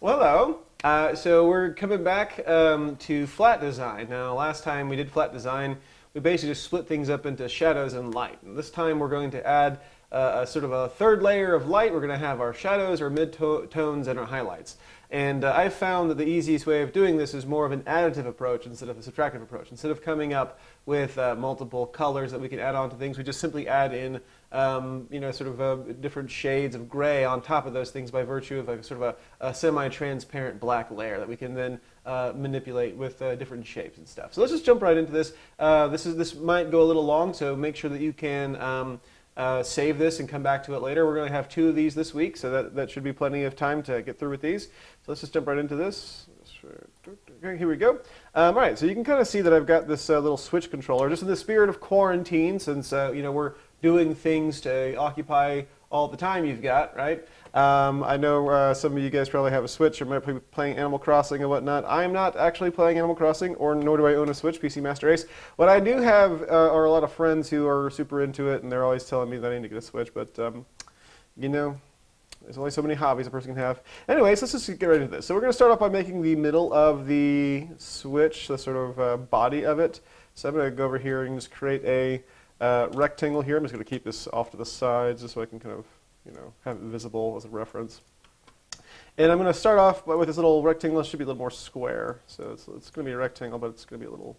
Well, hello. So we're coming back to flat design. Now, last time we did flat design, we basically just split things up into shadows and light. And this time we're going to add a sort of a third layer of light. We're going to have our shadows, our mid-tones, and our highlights. And I've found that the easiest way of doing this is more of an additive approach instead of a subtractive approach. Instead of coming up with multiple colors that we can add on to things, we just simply add in different shades of gray on top of those things by virtue of a sort of a semi-transparent black layer that we can then manipulate with different shapes and stuff. So let's just jump right into this. This might go a little long, so make sure that you can save this and come back to it later. We're going to have 2 of these this week, so that should be plenty of time to get through with these. So let's just jump right into this. Okay, here we go. All right, so you can kind of see that I've got this little switch controller, just in the spirit of quarantine, since we're doing things to occupy all the time you've got, right? I know some of you guys probably have a Switch or might be playing Animal Crossing and whatnot. I'm not actually playing Animal Crossing, or nor do I own a Switch, PC Master Race. What I do have are a lot of friends who are super into it, and they're always telling me that I need to get a Switch, but there's only so many hobbies a person can have. Anyways, let's just get right into this. So we're going to start off by making the middle of the Switch, the sort of body of it. So I'm going to go over here and just create a rectangle here. I'm just going to keep this off to the sides just so I can kind of, have it visible as a reference. And I'm going to start off with this little rectangle. It should be a little more square. So it's going to be a rectangle, but it's going to be a little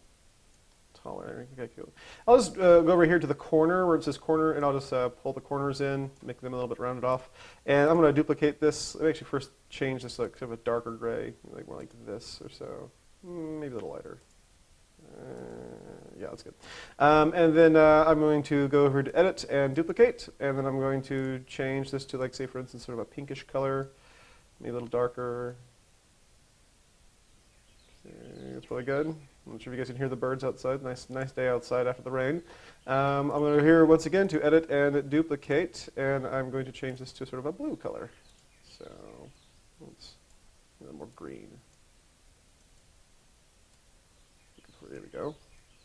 taller. Okay, cool. I'll just go over here to the corner where it says corner, and I'll just pull the corners in, make them a little bit rounded off. And I'm going to duplicate this. Let me actually first change this to kind of a darker gray, like more like this or so. Maybe a little lighter. Yeah, that's good. And then I'm going to go over to Edit and Duplicate, and then I'm going to change this to, like, say, for instance, sort of a pinkish color, maybe a little darker. Okay, that's really good. I'm not sure if you guys can hear the birds outside. Nice day outside after the rain. I'm going to here once again to Edit and Duplicate, and I'm going to change this to sort of a blue color. So let's a little more green. There we go.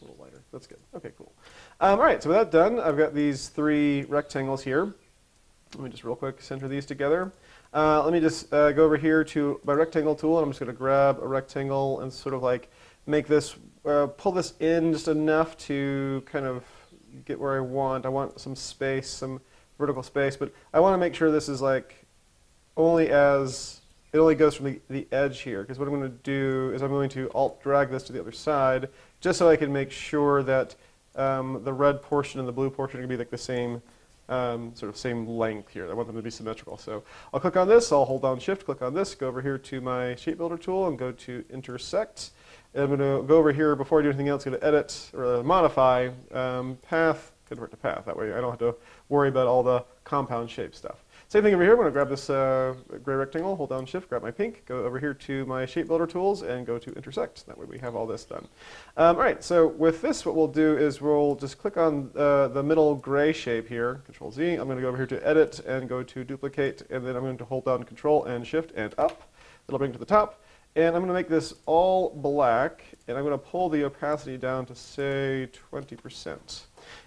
A little lighter. That's good. Okay, cool. All right, so with that done, I've got these 3 rectangles here. Let me just real quick center these together. Let me just go over here to my rectangle tool, and I'm just going to grab a rectangle and sort of like make this, pull this in just enough to kind of get where I want. I want some space, some vertical space, but I want to make sure this is like it only goes from the edge here, because what I'm going to do is I'm going to alt drag this to the other side, just so I can make sure that the red portion and the blue portion are going to be like the same same length here. I want them to be symmetrical. So I'll click on this, I'll hold down Shift, click on this, go over here to my Shape Builder tool and go to Intersect. And I'm going to go over here, before I do anything else, go to Edit, or Modify, Path, convert to Path. That way I don't have to worry about all the compound shape stuff. Same thing over here. I'm going to grab this gray rectangle, hold down Shift, grab my pink, go over here to my Shape Builder tools, and go to Intersect. That way we have all this done. All right, so with this, what we'll do is we'll just click on the middle gray shape here, Control Z. I'm going to go over here to Edit and go to Duplicate, and then I'm going to hold down Control and Shift and up. That'll bring it to the top. And I'm going to make this all black, and I'm going to pull the opacity down to, say, 20%. And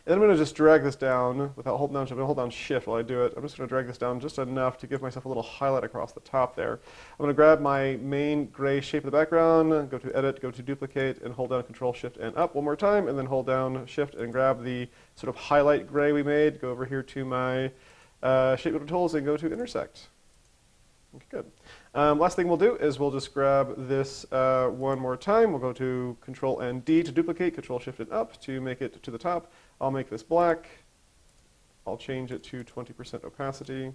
then I'm going to just drag this down without holding down Shift. I'm going to hold down Shift while I do it. I'm just going to drag this down just enough to give myself a little highlight across the top there. I'm going to grab my main gray shape in the background, go to Edit, go to Duplicate, and hold down Control, Shift, and up one more time, and then hold down Shift and grab the sort of highlight gray we made. Go over here to my Shape Builder tools and go to Intersect. Okay, good. Last thing we'll do is we'll just grab this one more time. We'll go to Control and D to duplicate, Control Shift and up to make it to the top. I'll make this black. I'll change it to 20% opacity.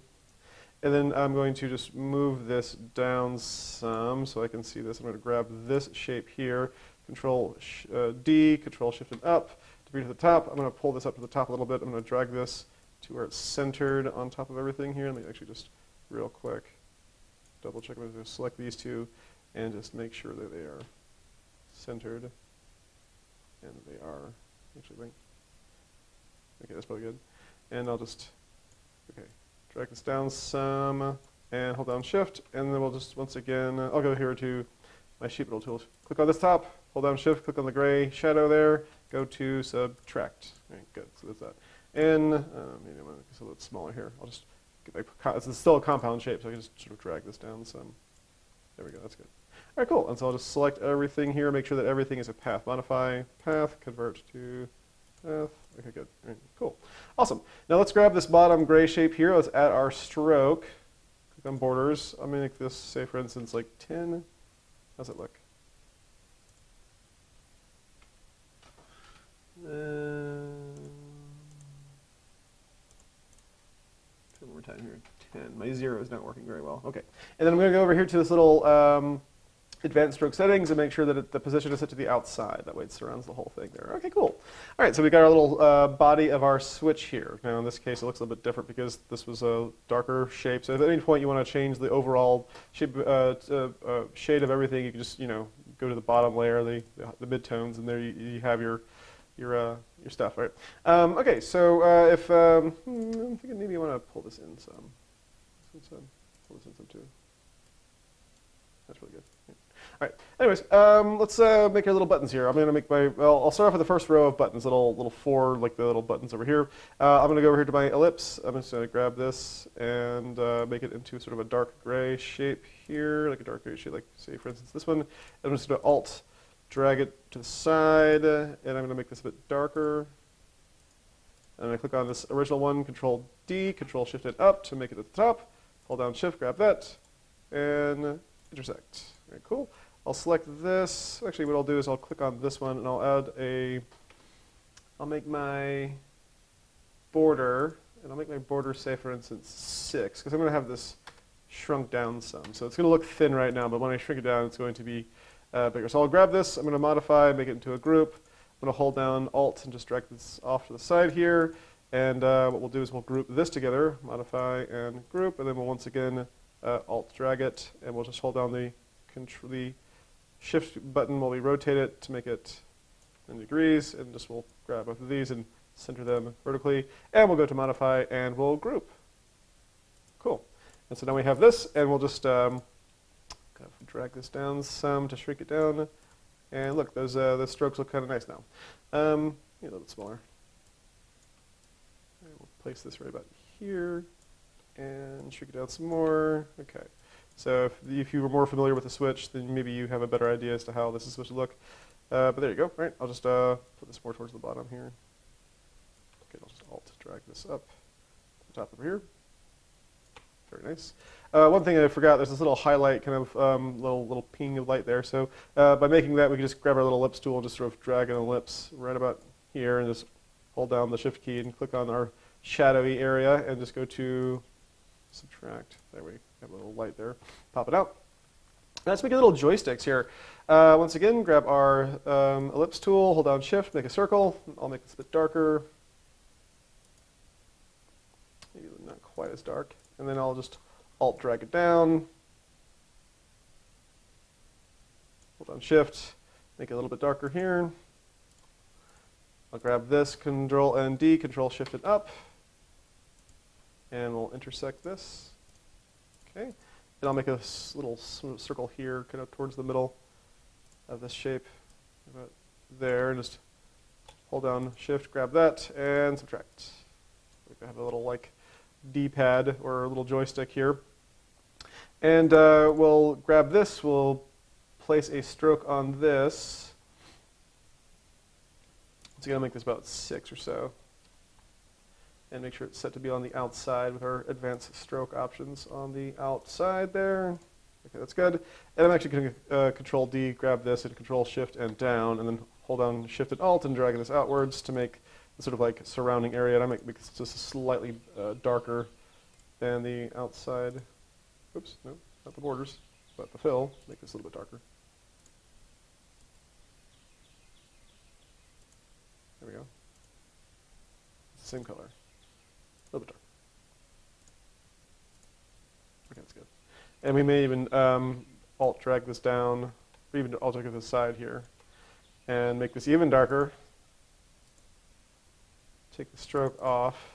And then I'm going to just move this down some so I can see this. I'm going to grab this shape here, Control D, Control Shift and up to bring it to the top. I'm going to pull this up to the top a little bit. I'm going to drag this to where it's centered on top of everything here. Let me actually just real quick double check. I'm going to select these 2 and just make sure that they are centered. And they are actually linked. Okay, that's probably good. And I'll just, drag this down some and hold down Shift. And then we'll just, once again, I'll go here to my Shape Builder tools. Click on this top, hold down Shift, click on the gray shadow there, go to Subtract. All right, good, so that's that. And maybe I'm going to make this a little smaller here. I'll just get my, it's still a compound shape, so I can just sort of drag this down some. There we go, that's good. All right, cool. And so I'll just select everything here, make sure that everything is a path. Modify path, convert to path. Okay, good. All right, cool. Awesome. Now let's grab this bottom gray shape here. Let's add our stroke. Click on borders. I'm going to make this, say, for instance, like 10. How's it look? One more time here. 10. My 0 is not working very well. Okay. And then I'm going to go over here to this little advanced stroke settings and make sure that the position is set to the outside. That way it surrounds the whole thing there. Okay, cool. All right, so we got our little body of our switch here. Now in this case it looks a little bit different because this was a darker shape. So if at any point you want to change the overall shape, shade of everything, you can just go to the bottom layer, the midtones, and there you have your stuff, right? Okay, so if I'm thinking maybe you want to pull this in some. Pull this in some too. That's really good. Yeah. All right. Anyways, let's make our little buttons here. I'm going to make I'll start off with the first row of buttons, little four, like the little buttons over here. I'm going to go over here to my ellipse. I'm just going to grab this and make it into sort of a dark gray shape here, like a dark gray shape, like say for instance this one. I'm just going to Alt drag it to the side, and I'm going to make this a bit darker. And I click on this original one, Control D, Control Shift it up to make it at the top. Hold down Shift, grab that, and intersect. All right, cool. I'll select this. Actually, what I'll do is I'll click on this one, and I'll make my border, and I'll make my border, say, for instance, 6, because I'm going to have this shrunk down some. So it's going to look thin right now, but when I shrink it down, it's going to be bigger. So I'll grab this. I'm going to modify, make it into a group. I'm going to hold down Alt and just drag this off to the side here. And what we'll do is we'll group this together, modify and group, and then we'll once again Alt drag it, and we'll just hold down the Shift button while we rotate it to make it 90 degrees, and just we'll grab both of these and center them vertically, and we'll go to modify and we'll group. Cool. And so now we have this, and we'll just drag this down some to shrink it down, and look, those strokes look kind of nice now. A little bit smaller. We'll place this right about here and shrink it down some more. Okay. So if you were more familiar with the switch, then maybe you have a better idea as to how this is supposed to look. But there you go. Right. I'll just put this more towards the bottom here. Okay. I'll just Alt drag this up to the top over here. Very nice. One thing I forgot, there's this little highlight kind of little ping of light there. So by making that, we can just grab our little ellipse tool and just sort of drag an ellipse right about here and just hold down the Shift key and click on our shadowy area and just go to subtract. There we have a little light there. Pop it out. Now let's make a little joysticks here. Once again, grab our ellipse tool, hold down Shift, make a circle. I'll make this a bit darker. Maybe not quite as dark. And then I'll just Alt drag it down. Hold down Shift, make it a little bit darker here. I'll grab this, Control and D, Control Shift it up. And we'll intersect this. Okay. And I'll make a little circle here, kind of towards the middle of this shape. About there, and just hold down Shift, grab that, and subtract. I have a little like D-pad or a little joystick here. And we'll grab this, we'll place a stroke on this. So I'm going to make this about 6 or so. And make sure it's set to be on the outside with our advanced stroke options on the outside there. Okay, that's good. And I'm actually going to Control D, grab this, and Control Shift and down, and then hold down Shift and Alt and drag this outwards to make the sort of like surrounding area. And I make this just slightly darker than the outside. Oops, no, not the borders, but the fill. Make this a little bit darker. There we go. It's the same color. A little bit dark. Okay, that's good. And we may even Alt drag this down, or even Alt drag it to the side here, and make this even darker. Take the stroke off.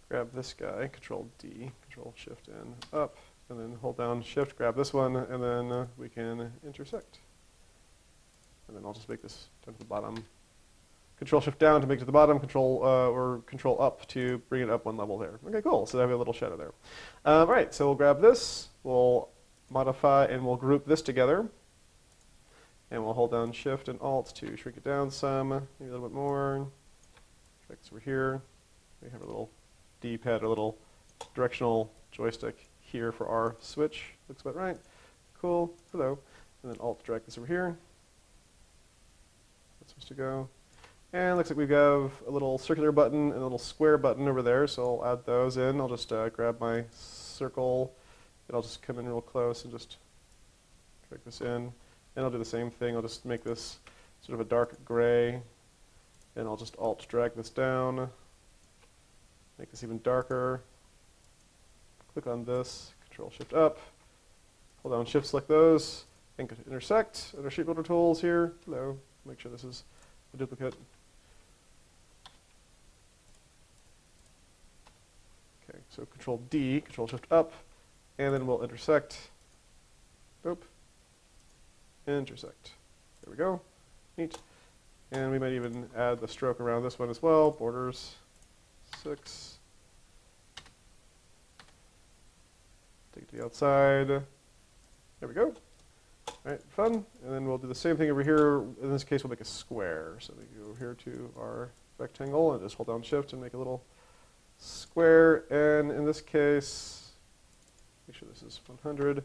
Grab this guy, Control D, Control Shift and up, and then hold down Shift, grab this one, and then we can intersect. And then I'll just make this down to the bottom. Control Shift down to make it to the bottom, or Control up to bring it up one level there. Okay, cool. So I have a little shadow there. All right, so we'll grab this. We'll modify, and we'll group this together. And we'll hold down Shift and Alt to shrink it down some, maybe a little bit more. Drag this over here. We have a little D-pad, a little directional joystick here for our switch. Looks about right. Cool. Hello. And then Alt, drag this over here. That's supposed to go. And it looks like we have a little circular button and a little square button over there, so I'll add those in. I'll just grab my circle, and I'll just come in real close and just drag this in. And I'll do the same thing. I'll just make this sort of a dark gray, and I'll just Alt drag this down, make this even darker. Click on this, Control Shift up, hold down Shift, select those, and intersect. Under Shape Builder Tools here, hello, make sure this is a duplicate. Okay, so Control D, Control Shift up, and then we'll intersect. Boop. Intersect. There we go. Neat. And we might even add the stroke around this one as well. Borders 6. Take it to the outside. There we go. All right, fun. And then we'll do the same thing over here. In this case, we'll make a square. So we go over here to our rectangle and just hold down Shift and make a little square. And in this case, make sure this is 100.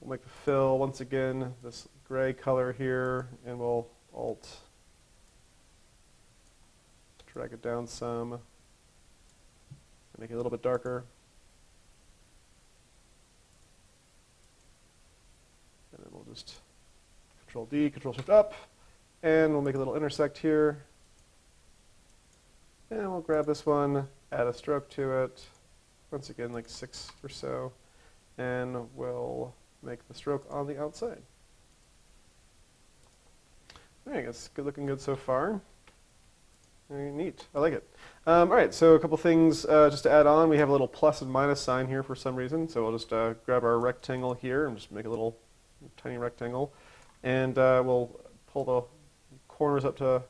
We'll make the fill, once again, this gray color here, and we'll Alt, drag it down some, and make it a little bit darker. And then we'll just Control D, Control Shift up, and we'll make a little intersect here. And we'll grab this one, add a stroke to it, once again, like 6 or so, and we'll make the stroke on the outside. All right, it's good looking good so far. Very neat. I like it. All right, so a couple things just to add on. We have a little plus and minus sign here for some reason. So we'll just grab our rectangle here and just make a little tiny rectangle. And we'll pull the corners up to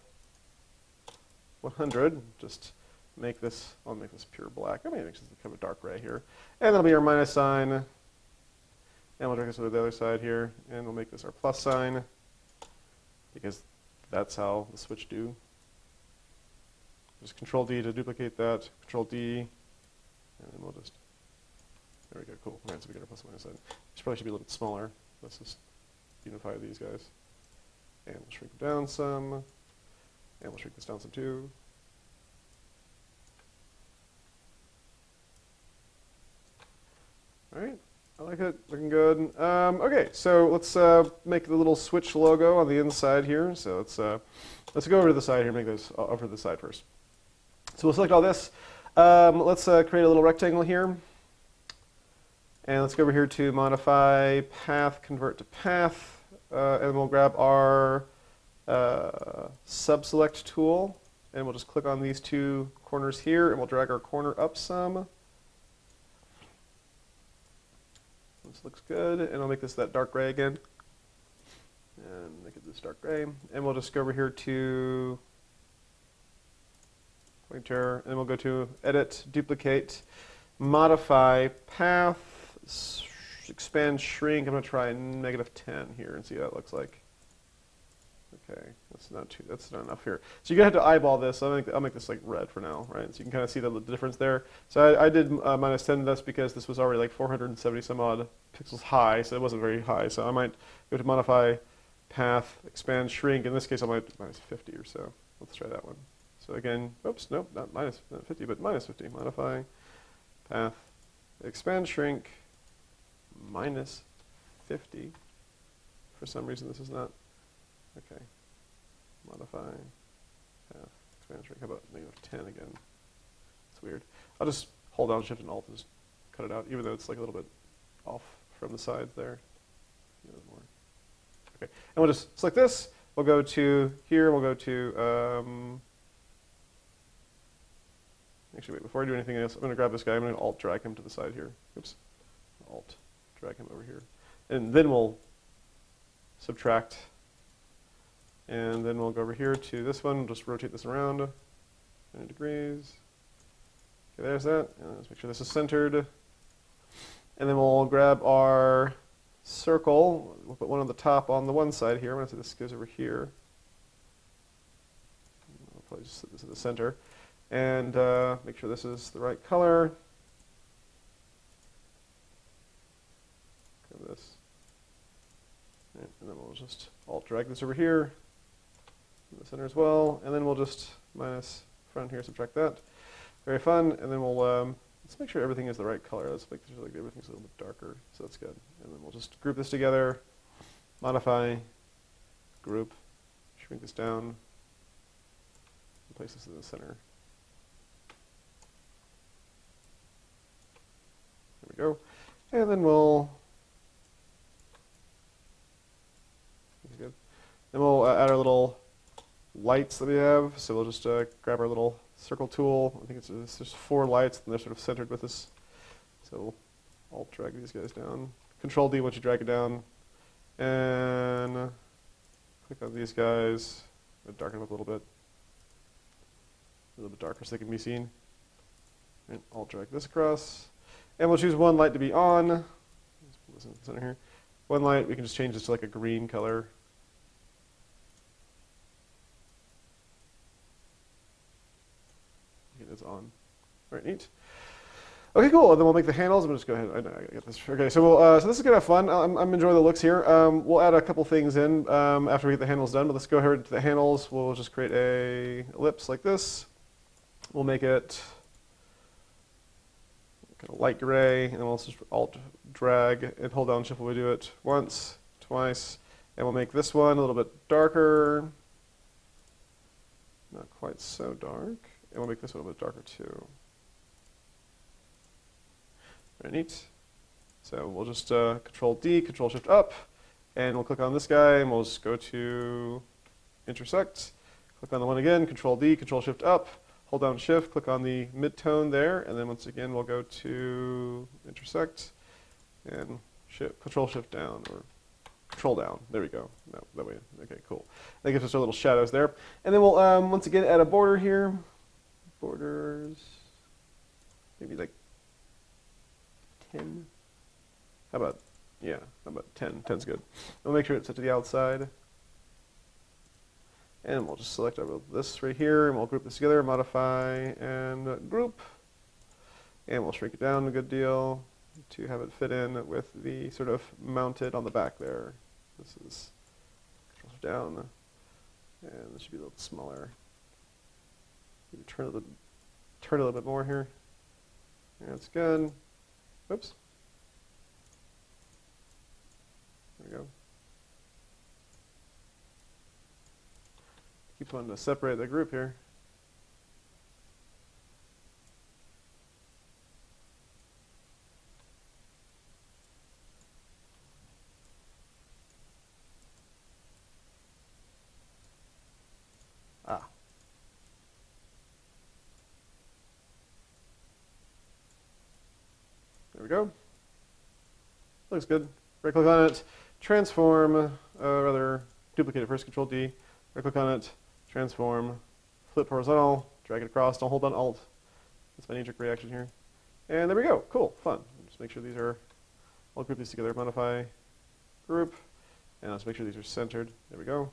100. Just make this, I'll make this pure black. I mean, make this kind of a dark gray here. And that'll be our minus sign. And we'll drag this over to the other side here, and we'll make this our plus sign, because that's how the switch do. Just Control D to duplicate that, Control D, and then we'll just, there we go, cool. All right, so we got our plus and minus sign. This probably should be a little bit smaller. Let's just unify these guys. And we'll shrink them down some, and we'll shrink this down some too. All right. I like it, looking good. Okay, so let's make the little switch logo on the inside here. So let's go over to the side here and make this over to the side first. So we'll select all this. Let's create a little rectangle here. And let's go over here to modify path, convert to path. And we'll grab our subselect tool. And we'll just click on these two corners here, and we'll drag our corner up some. This looks good, and I'll make this that dark gray again. And make it this dark gray. And we'll just go over here to pointer, and we'll go to Edit, Duplicate, Modify, Path, Expand, Shrink. I'm going to try -10 here and see what that looks like. Okay, that's not enough here. So you're going to have to eyeball this. I'll make this like red for now, right? So you can kind of see the difference there. So I did -10 this because this was already like 470 some odd pixels high, so it wasn't very high. So I might go to modify, path, expand, shrink. In this case, I might -50 or so. Let's try that one. So again, oops, nope, not -50, but -50. Modify, path, expand, shrink, -50. For some reason, this is not. Okay. Modify, path, expand, shrink. How about -10 again? It's weird. I'll just hold down Shift and Alt and just cut it out, even though it's like a little bit off from the sides there. More. Okay. And we'll just select this. We'll go to here. We'll go to, actually, wait, before I do anything else, I'm going to grab this guy. I'm going to Alt drag him to the side here. Oops. Alt drag him over here. And then we'll subtract. And then we'll go over here to this one, just rotate this around 90 degrees. Okay, there's that. And let's make sure this is centered. And then we'll grab our circle. We'll put one on the top on the one side here. I'm going to say this goes over here. I'll probably just set this in the center. And make sure this is the right color. Grab this. And then we'll just alt drag this over here in the center as well. And then we'll just minus front here, subtract that. Very fun. And then we'll let's make sure everything is the right color. Let's make sure like everything's a little bit darker, so that's good. And then we'll just group this together, modify, group, shrink this down, and place this in the center. There we go. And then we'll, that's good. Then we'll add our little lights that we have. So we'll just grab our little circle tool. I think it's just 4 lights, and they're sort of centered with us. So we'll alt drag these guys down. Control D once you drag it down. And click on these guys. Darken them up a little bit darker so they can be seen. And alt drag this across. And we'll choose one light to be on. Let's put this in the center here. One light, we can just change this to like a green color. It's on. All right, neat. Okay, cool. And then we'll make the handles. I'm just go ahead. I get this. Okay, so so this is gonna have fun. I'm enjoying the looks here. We'll add a couple things in after we get the handles done. But let's go ahead to the handles. We'll just create a ellipse like this. We'll make it kind of light gray, and then we'll just alt drag and hold down shift while we do it once, twice, and we'll make this one a little bit darker. Not quite so dark. And we'll make this one a little bit darker too. Very neat. So we'll just Control D, Control Shift up, and we'll click on this guy, and we'll just go to intersect. Click on the one again, Control D, Control Shift up, hold down Shift, click on the mid-tone there, and then once again we'll go to intersect, and Control Shift down, or Control down. There we go. No, that way. Okay, cool. That gives us our little shadows there. And then we'll once again add a border here. Borders, maybe like 10. How about, yeah, how about 10? 10's good. We'll make sure it's set to the outside. And we'll just select this right here, and we'll group this together, modify, and group. And we'll shrink it down a good deal to have it fit in with the sort of mounted on the back there. This is down, and this should be a little smaller. Maybe turn a little bit more here. That's good. Oops. There we go. Keep wanting to separate the group here. Ah. There we go. Looks good. Right click on it, transform, rather duplicate it first, Control D. Right click on it, transform, flip horizontal, drag it across, don't hold down Alt. That's my knee-jerk reaction here. And there we go. Cool, fun. Just make sure these are, I'll group these together, modify, group, and let's make sure these are centered. There we go.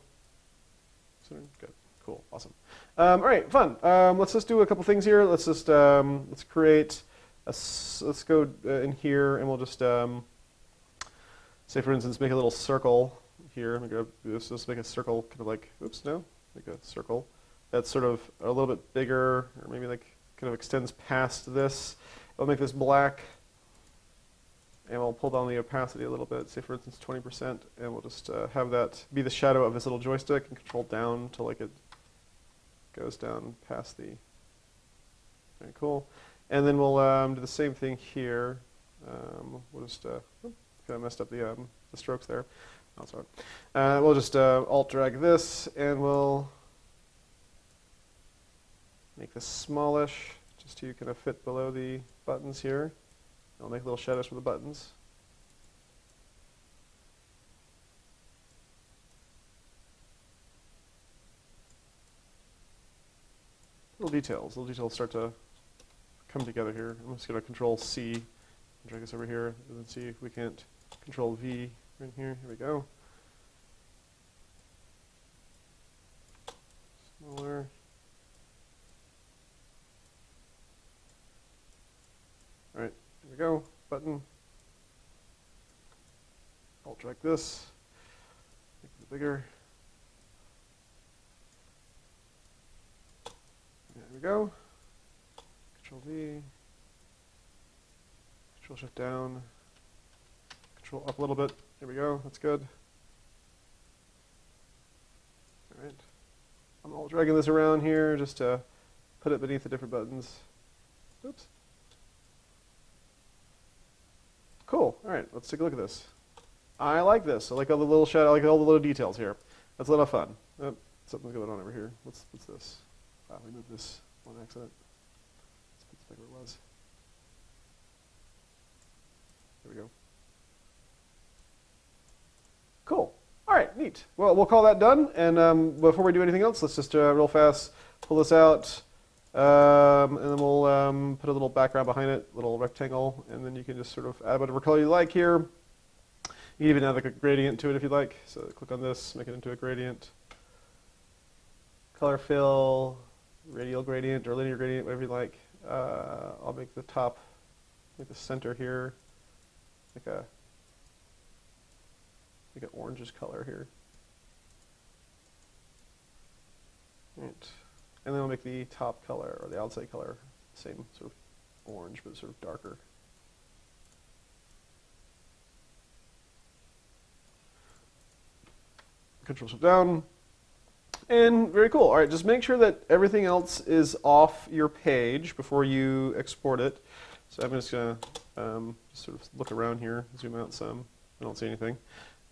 Centered, good. Cool, awesome. All right, fun. Let's just do a couple things here. Let's just let's create let's go in here, and we'll just say, for instance, make a little circle here. Let me grab this. Let's make a circle, kind of like, oops, no, make a circle that's sort of a little bit bigger, or maybe like kind of extends past this. We'll make this black, and we'll pull down the opacity a little bit. Say, for instance, 20%, and we'll just have that be the shadow of this little joystick, and control down till like it goes down past the. Very cool. And then we'll do the same thing here. We'll just kind of messed up the strokes there. Oh, sorry. We'll just alt drag this, and we'll make this smallish, just to kind of fit below the buttons here. I'll make little shadows for the buttons. Little details start to come together here. I'm just going to Control C Drag this over here, and then see if we can't Control V in here. Here we go. Smaller. All right, here we go. Button. Alt drag this. Make it bigger. There we go. Control V. Control Shift down. Control up a little bit. There we go. That's good. All right. I'm alt dragging this around here just to put it beneath the different buttons. Oops. Cool. All right. Let's take a look at this. I like this. I like all the little shadow. I like all the little details here. That's a lot of fun. Oh, something's going on over here. What's this? Wow, we moved this on accident. Let's put this back where it was. There we go. Cool. All right, neat. Well, we'll call that done. And before we do anything else, let's just real fast pull this out. And then we'll put a little background behind it, little rectangle. And then you can just sort of add whatever color you like here. You can even add like a gradient to it if you like. So click on this, make it into a gradient. Color fill, radial gradient or linear gradient, whatever you like. I'll make the top, make the center here, like an orangish color here. Right. And then we'll make the top color or the outside color same sort of orange, but sort of darker. Control Shift down. And very cool. All right, just make sure that everything else is off your page before you export it. So I'm just going to sort of look around here, zoom out some. I don't see anything.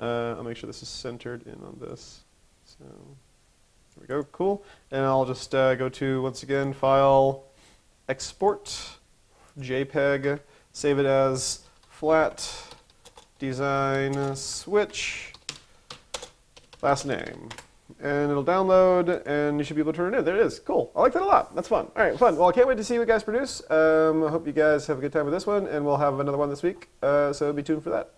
I'll make sure this is centered in on this. So there we go. Cool. And I'll just go to, once again, File, Export, JPEG, save it as flat, design, switch, last name. And it'll download, and you should be able to turn it in. There it is. Cool. I like that a lot. That's fun. All right, fun. Well, I can't wait to see what you guys produce. I hope you guys have a good time with this one, and we'll have another one this week. So be tuned for that.